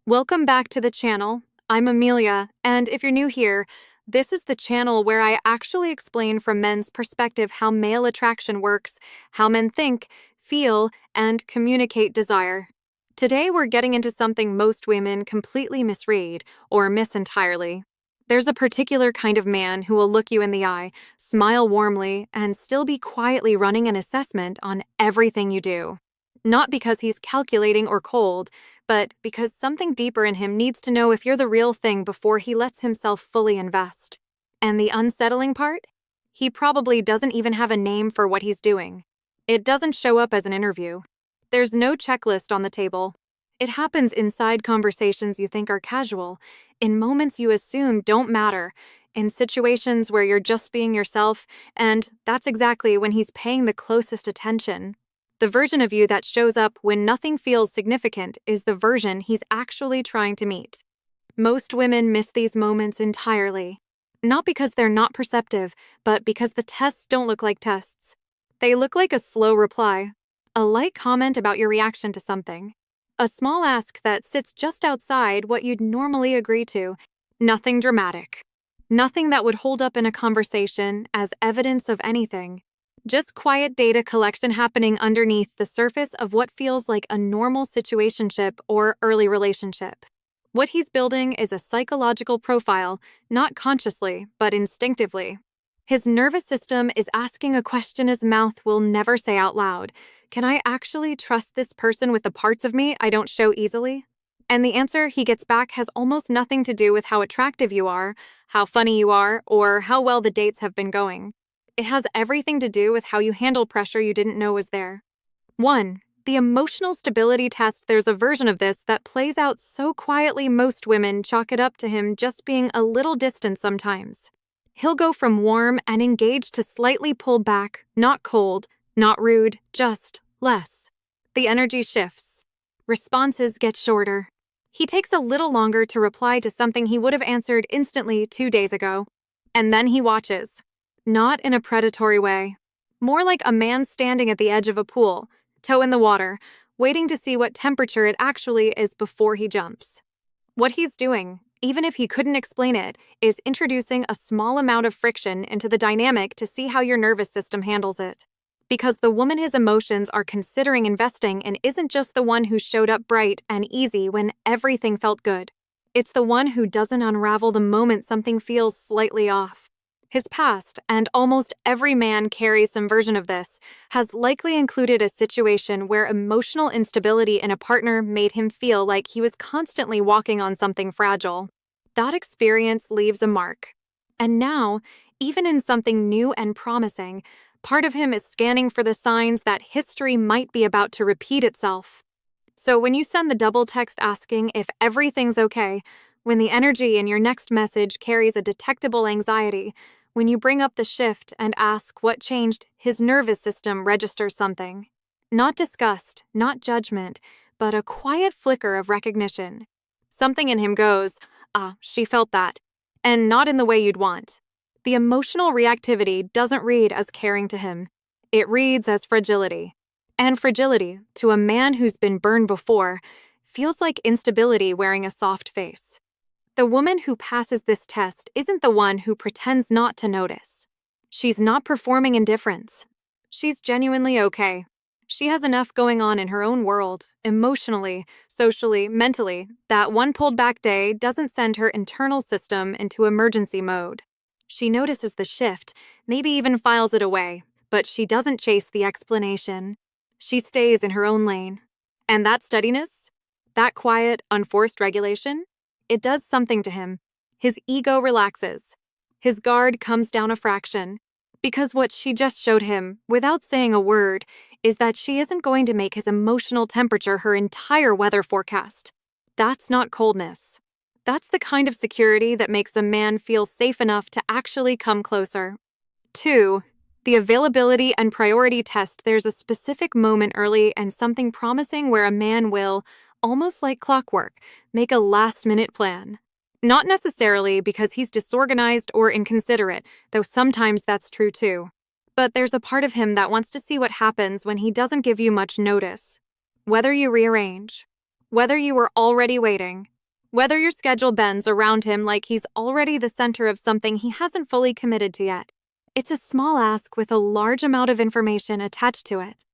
Welcome back to the channel. I'm Amelia, and if you're new here, this is the channel where I actually explain from men's perspective how male attraction works, how men think, feel, and communicate desire. Today we're getting into something most women completely misread or miss entirely. There's a particular kind of man who will look you in the eye, smile warmly, and still be quietly running an assessment on everything you do. Not because he's calculating or cold, but because something deeper in him needs to know if you're the real thing before he lets himself fully invest. And the unsettling part? He probably doesn't even have a name for what he's doing. It doesn't show up as an interview. There's no checklist on the table. It happens inside conversations you think are casual, in moments you assume don't matter, in situations where you're just being yourself, and that's exactly when he's paying the closest attention. The version of you that shows up when nothing feels significant is the version he's actually trying to meet. Most women miss these moments entirely. Not because they're not perceptive, but because the tests don't look like tests. They look like a slow reply, a light comment about your reaction to something, a small ask that sits just outside what you'd normally agree to. Nothing dramatic. Nothing that would hold up in a conversation as evidence of anything. Just quiet data collection happening underneath the surface of what feels like a normal situationship or early relationship. What he's building is a psychological profile, not consciously, but instinctively. His nervous system is asking a question his mouth will never say out loud. Can I actually trust this person with the parts of me I don't show easily? And the answer he gets back has almost nothing to do with how attractive you are, how funny you are, or how well the dates have been going. It has everything to do with how you handle pressure you didn't know was there. 1. The emotional stability test. There's a version of this that plays out so quietly most women chalk it up to him just being a little distant sometimes. He'll go from warm and engaged to slightly pulled back, not cold, not rude, just less. The energy shifts. Responses get shorter. He takes a little longer to reply to something he would have answered instantly 2 days ago. And then he watches. Not in a predatory way. More like a man standing at the edge of a pool, toe in the water, waiting to see what temperature it actually is before he jumps. What he's doing, even if he couldn't explain it, is introducing a small amount of friction into the dynamic to see how your nervous system handles it. Because the woman his emotions are considering investing in isn't just the one who showed up bright and easy when everything felt good. It's the one who doesn't unravel the moment something feels slightly off. His past, and almost every man carries some version of this, has likely included a situation where emotional instability in a partner made him feel like he was constantly walking on something fragile. That experience leaves a mark. And now, even in something new and promising, part of him is scanning for the signs that history might be about to repeat itself. So when you send the double text asking if everything's okay, when the energy in your next message carries a detectable anxiety, when you bring up the shift and ask what changed, his nervous system registers something. Not disgust, not judgment, but a quiet flicker of recognition. Something in him goes, "Ah, she felt that," and not in the way you'd want. The emotional reactivity doesn't read as caring to him. It reads as fragility. And fragility, to a man who's been burned before, feels like instability wearing a soft face. The woman who passes this test isn't the one who pretends not to notice. She's not performing indifference. She's genuinely okay. She has enough going on in her own world, emotionally, socially, mentally, that one pulled back day doesn't send her internal system into emergency mode. She notices the shift, maybe even files it away, but she doesn't chase the explanation. She stays in her own lane. And that steadiness, that quiet, unforced regulation, it does something to him. His ego relaxes. His guard comes down a fraction. Because what she just showed him, without saying a word, is that she isn't going to make his emotional temperature her entire weather forecast. That's not coldness. That's the kind of security that makes a man feel safe enough to actually come closer. 2. The availability and priority test. There's a specific moment early and something promising where a man will, almost like clockwork, make a last-minute plan. Not necessarily because he's disorganized or inconsiderate, though sometimes that's true too. But there's a part of him that wants to see what happens when he doesn't give you much notice. Whether you rearrange, whether you were already waiting, Whether your schedule bends around him like he's already the center of something he hasn't fully committed to yet. It's a small ask with a large amount of information attached to it.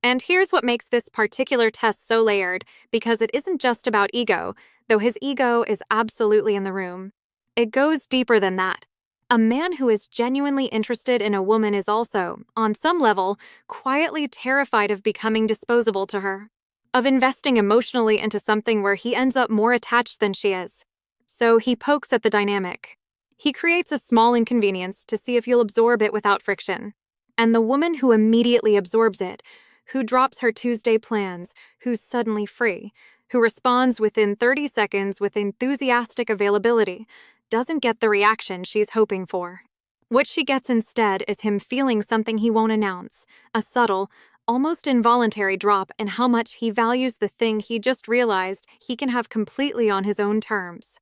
And here's what makes this particular test so layered, because it isn't just about ego, though his ego is absolutely in the room. It goes deeper than that. A man who is genuinely interested in a woman is also, on some level, quietly terrified of becoming disposable to her, of investing emotionally into something where he ends up more attached than she is. So he pokes at the dynamic. He creates a small inconvenience to see if you'll absorb it without friction. And the woman who immediately absorbs it, who drops her Tuesday plans, who's suddenly free, who responds within 30 seconds with enthusiastic availability, doesn't get the reaction she's hoping for. What she gets instead is him feeling something he won't announce, a subtle, almost involuntary drop in how much he values the thing he just realized he can have completely on his own terms.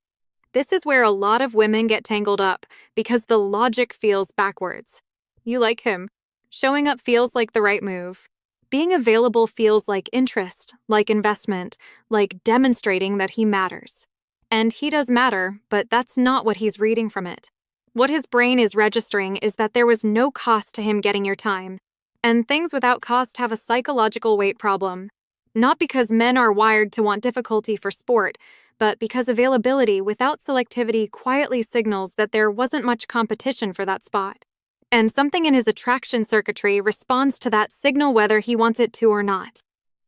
This is where a lot of women get tangled up, because the logic feels backwards. You like him. Showing up feels like the right move. Being available feels like interest, like investment, like demonstrating that he matters. And he does matter, but that's not what he's reading from it. What his brain is registering is that there was no cost to him getting your time. And things without cost have a psychological weight problem. Not because men are wired to want difficulty for sport, but because availability without selectivity quietly signals that there wasn't much competition for that spot. And something in his attraction circuitry responds to that signal whether he wants it to or not.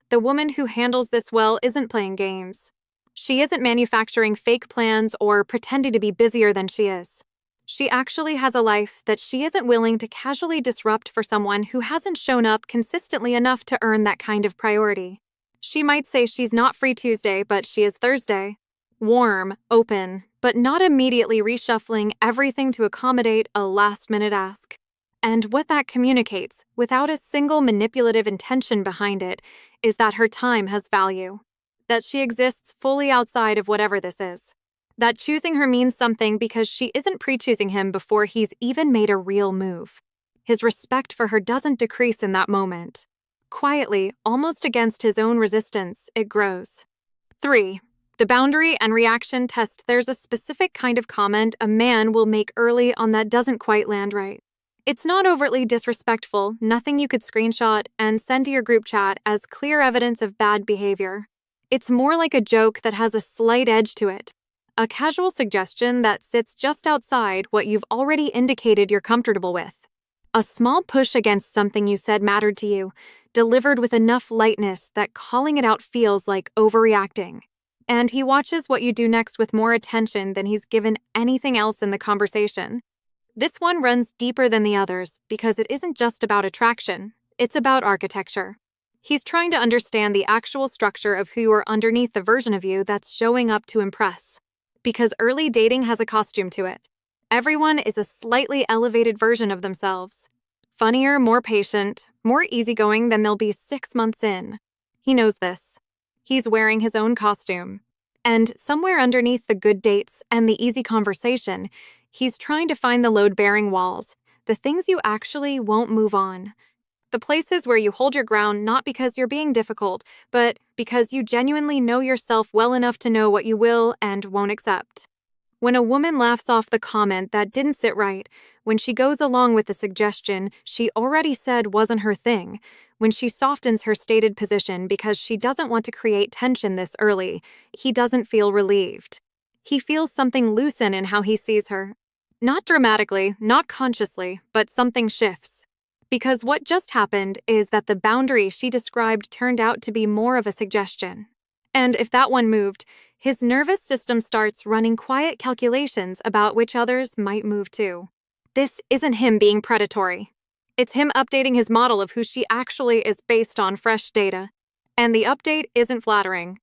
The woman who handles this well isn't playing games. She isn't manufacturing fake plans or pretending to be busier than she is. She actually has a life that she isn't willing to casually disrupt for someone who hasn't shown up consistently enough to earn that kind of priority. She might say she's not free Tuesday, but she is Thursday. Warm, open, but not immediately reshuffling everything to accommodate a last-minute ask. And what that communicates, without a single manipulative intention behind it, is that her time has value. That she exists fully outside of whatever this is. That choosing her means something because she isn't pre-choosing him before he's even made a real move. His respect for her doesn't decrease in that moment. Quietly, almost against his own resistance, it grows. 3. The boundary and reaction test. There's a specific kind of comment a man will make early on that doesn't quite land right. It's not overtly disrespectful, nothing you could screenshot and send to your group chat as clear evidence of bad behavior. It's more like a joke that has a slight edge to it. A casual suggestion that sits just outside what you've already indicated you're comfortable with. A small push against something you said mattered to you, delivered with enough lightness that calling it out feels like overreacting. And he watches what you do next with more attention than he's given anything else in the conversation. This one runs deeper than the others because it isn't just about attraction, it's about architecture. He's trying to understand the actual structure of who you are underneath the version of you that's showing up to impress. Because early dating has a costume to it. Everyone is a slightly elevated version of themselves. Funnier, more patient, more easygoing than they'll be 6 months in. He knows this. He's wearing his own costume. And somewhere underneath the good dates and the easy conversation, he's trying to find the load-bearing walls, the things you actually won't move on. The places where you hold your ground not because you're being difficult, but because you genuinely know yourself well enough to know what you will and won't accept. When a woman laughs off the comment that didn't sit right, when she goes along with the suggestion she already said wasn't her thing, when she softens her stated position because she doesn't want to create tension this early, he doesn't feel relieved. He feels something loosen in how he sees her. Not dramatically, not consciously, but something shifts. Because what just happened is that the boundary she described turned out to be more of a suggestion. And if that one moved, his nervous system starts running quiet calculations about which others might move too. This isn't him being predatory. It's him updating his model of who she actually is based on fresh data. And the update isn't flattering.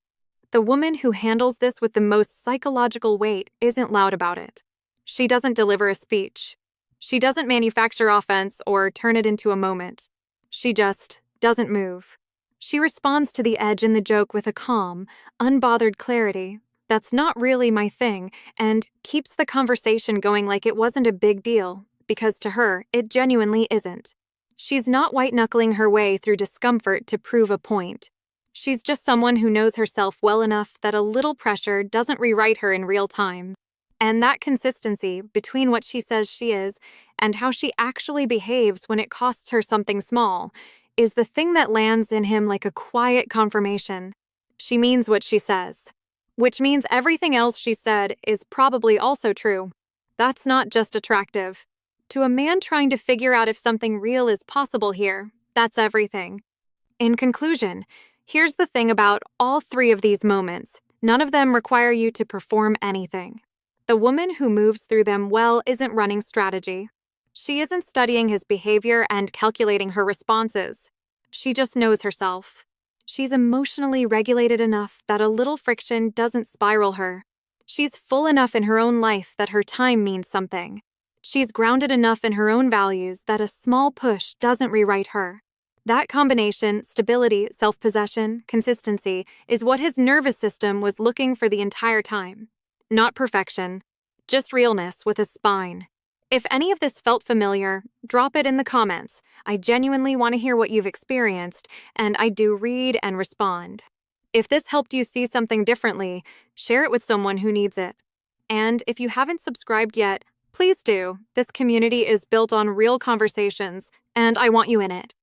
The woman who handles this with the most psychological weight isn't loud about it. She doesn't deliver a speech. She doesn't manufacture offense or turn it into a moment. She just doesn't move. She responds to the edge in the joke with a calm, unbothered clarity. That's not really my thing, and keeps the conversation going like it wasn't a big deal, because to her, it genuinely isn't. She's not white-knuckling her way through discomfort to prove a point. She's just someone who knows herself well enough that a little pressure doesn't rewrite her in real time. And that consistency between what she says she is and how she actually behaves when it costs her something small is the thing that lands in him like a quiet confirmation. She means what she says, which means everything else she said is probably also true. That's not just attractive. To a man trying to figure out if something real is possible here, that's everything. In conclusion, here's the thing about all three of these moments: none of them require you to perform anything. The woman who moves through them well isn't running strategy. She isn't studying his behavior and calculating her responses. She just knows herself. She's emotionally regulated enough that a little friction doesn't spiral her. She's full enough in her own life that her time means something. She's grounded enough in her own values that a small push doesn't rewrite her. That combination, stability, self-possession, consistency, is what his nervous system was looking for the entire time. Not perfection, just realness with a spine. If any of this felt familiar, drop it in the comments. I genuinely want to hear what you've experienced, and I do read and respond. If this helped you see something differently, share it with someone who needs it. And if you haven't subscribed yet, please do. This community is built on real conversations, and I want you in it.